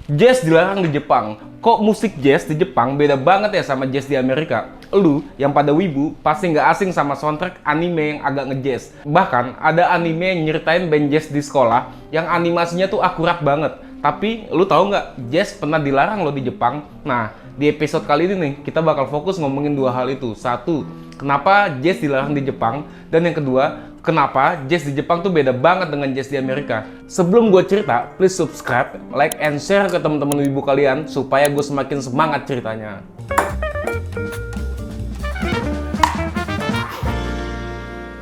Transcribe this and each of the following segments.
Jazz dilarang di Jepang. Kok musik jazz di Jepang beda banget ya sama jazz di Amerika? Lu yang pada wibu pasti nggak asing sama soundtrack anime yang agak ngejazz. Bahkan ada anime yang nyeritain band jazz di sekolah yang animasinya tuh akurat banget. Tapi lu tahu nggak, jazz pernah dilarang lo di Jepang? Nah, di episode kali ini nih kita bakal fokus ngomongin dua hal itu. Satu, kenapa jazz dilarang di Jepang? Dan yang kedua, kenapa jazz di Jepang tuh beda banget dengan jazz di Amerika. Sebelum gue cerita, please subscribe, like, and share ke teman-teman ibu kalian supaya gue semakin semangat ceritanya.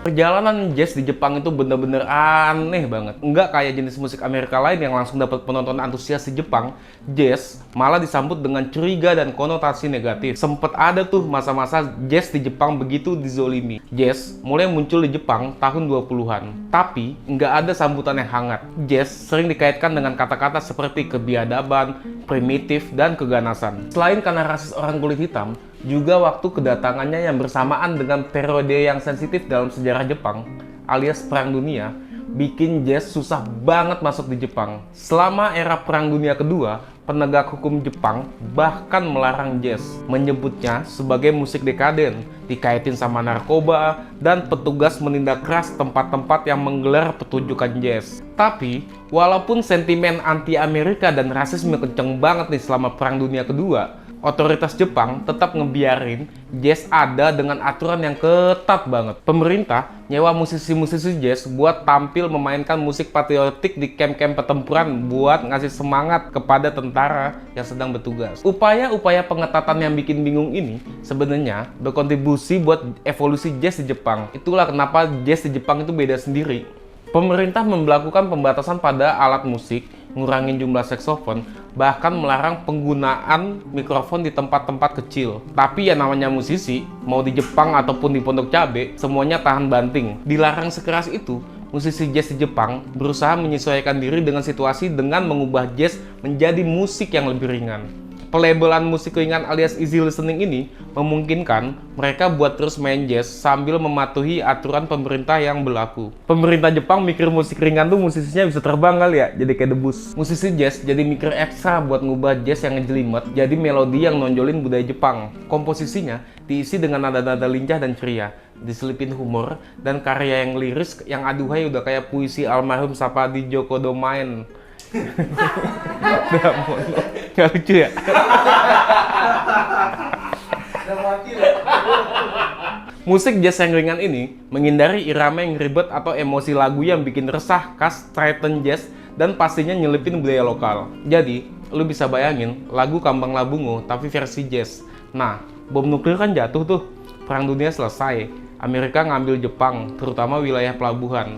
Perjalanan jazz di Jepang itu bener-bener aneh banget. Nggak kayak jenis musik Amerika lain yang langsung dapat penonton antusias di Jepang, jazz malah disambut dengan curiga dan konotasi negatif. Sempet ada tuh masa-masa jazz di Jepang begitu dizolimi. Jazz mulai muncul di Jepang tahun 20-an, tapi nggak ada sambutan yang hangat. Jazz sering dikaitkan dengan kata-kata seperti kebiadaban, primitif, dan keganasan. Selain karena rasis orang kulit hitam, juga waktu kedatangannya yang bersamaan dengan periode yang sensitif dalam sejarah Jepang, alias Perang Dunia, bikin jazz susah banget masuk di Jepang. Selama era Perang Dunia Kedua, penegak hukum Jepang bahkan melarang jazz, menyebutnya sebagai musik dekaden, dikaitin sama narkoba, dan petugas menindak keras tempat-tempat yang menggelar pertunjukan jazz. Tapi, walaupun sentimen anti-Amerika dan rasisme kenceng banget nih selama Perang Dunia Kedua, otoritas Jepang tetap ngebiarin jazz ada dengan aturan yang ketat banget. Pemerintah nyewa musisi-musisi jazz buat tampil memainkan musik patriotik di kamp-kamp pertempuran buat ngasih semangat kepada tentara yang sedang bertugas. Upaya-upaya pengetatan yang bikin bingung ini sebenarnya berkontribusi buat evolusi jazz di Jepang. Itulah kenapa jazz di Jepang itu beda sendiri. Pemerintah memberlakukan pembatasan pada alat musik, ngurangin jumlah saksofon, bahkan melarang penggunaan mikrofon di tempat-tempat kecil. Tapi ya namanya musisi, mau di Jepang ataupun di Pondok Cabe, semuanya tahan banting. Dilarang sekeras itu, musisi jazz di Jepang berusaha menyesuaikan diri dengan situasi dengan mengubah jazz menjadi musik yang lebih ringan. Pelabelan musik ringan alias easy listening ini memungkinkan mereka buat terus main jazz sambil mematuhi aturan pemerintah yang berlaku. Pemerintah Jepang mikir musik ringan tuh musisinya bisa terbang kali ya, jadi kayak debus. Musisi jazz jadi mikir ekstra buat ngubah jazz yang ngejelimet jadi melodi yang nonjolin budaya Jepang. Komposisinya diisi dengan nada-nada lincah dan ceria, diselipin humor dan karya yang liris yang aduhai udah kayak puisi almarhum Sapadi Djoko Domain. Gak lucu ya? Musik jazz yang ringan ini menghindari irama yang ribet atau emosi lagu yang bikin resah khas Triton Jazz dan pastinya nyelipin budaya lokal. Jadi, lu bisa bayangin lagu Kambang Labungo tapi versi jazz. Nah, bom nuklir kan jatuh tuh. Perang dunia selesai. Amerika ngambil Jepang, terutama wilayah pelabuhan.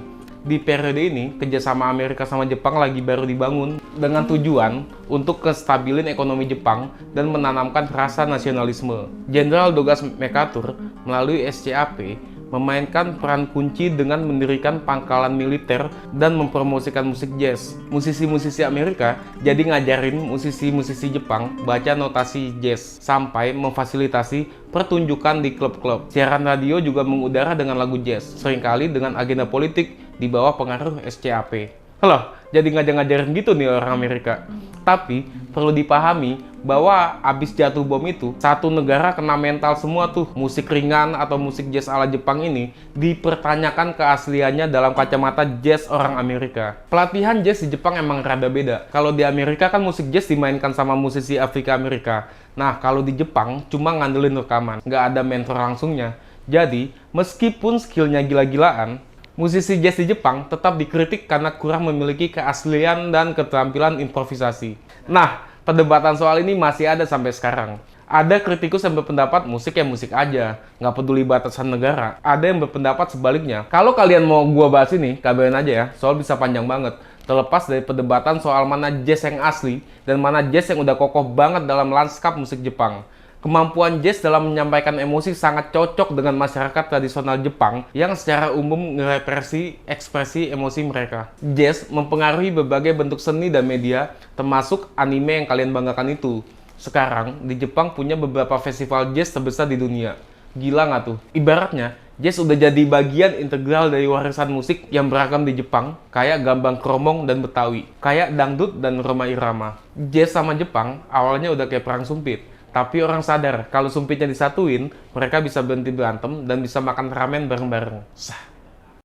Di periode ini, kerjasama Amerika sama Jepang lagi baru dibangun dengan tujuan untuk kestabilan ekonomi Jepang dan menanamkan rasa nasionalisme. Jenderal Douglas MacArthur melalui SCAP memainkan peran kunci dengan mendirikan pangkalan militer dan mempromosikan musik jazz. Musisi-musisi Amerika jadi ngajarin musisi-musisi Jepang baca notasi jazz sampai memfasilitasi pertunjukan di klub-klub. Siaran radio juga mengudara dengan lagu jazz, seringkali dengan agenda politik di bawah pengaruh SCAP. Loh, jadi ngajar-ngajarin gitu nih orang Amerika. Tapi, perlu dipahami bahwa abis jatuh bom itu, satu negara kena mental semua tuh. Musik ringan atau musik jazz ala Jepang ini dipertanyakan keasliannya dalam kacamata jazz orang Amerika. Pelatihan jazz di Jepang emang rada beda. Kalau di Amerika kan musik jazz dimainkan sama musisi Afrika Amerika. Nah, kalau di Jepang cuma ngandelin rekaman, nggak ada mentor langsungnya. Jadi, meskipun skillnya gila-gilaan, musisi jazz di Jepang tetap dikritik karena kurang memiliki keaslian dan keterampilan improvisasi. Nah, perdebatan soal ini masih ada sampai sekarang. Ada kritikus yang berpendapat musik ya musik aja, nggak peduli batasan negara. Ada yang berpendapat sebaliknya. Kalau kalian mau gua bahas ini, kabarin aja ya, soal bisa panjang banget. Terlepas dari perdebatan soal mana jazz yang asli dan mana jazz yang udah kokoh banget dalam lanskap musik Jepang. Kemampuan jazz dalam menyampaikan emosi sangat cocok dengan masyarakat tradisional Jepang yang secara umum ngerepresi ekspresi emosi mereka. Jazz mempengaruhi berbagai bentuk seni dan media, termasuk anime yang kalian banggakan itu. Sekarang, di Jepang punya beberapa festival jazz terbesar di dunia. Gila nggak tuh? Ibaratnya, Jazz udah jadi bagian integral dari warisan musik yang beragam di Jepang, kayak gambang kromong dan Betawi, kayak dangdut dan Rhoma Irama. Jazz sama Jepang awalnya udah kayak perang sumpit, tapi orang sadar kalau sumpitnya disatuin, mereka bisa berhenti berantem dan bisa makan ramen bareng-bareng. Sah.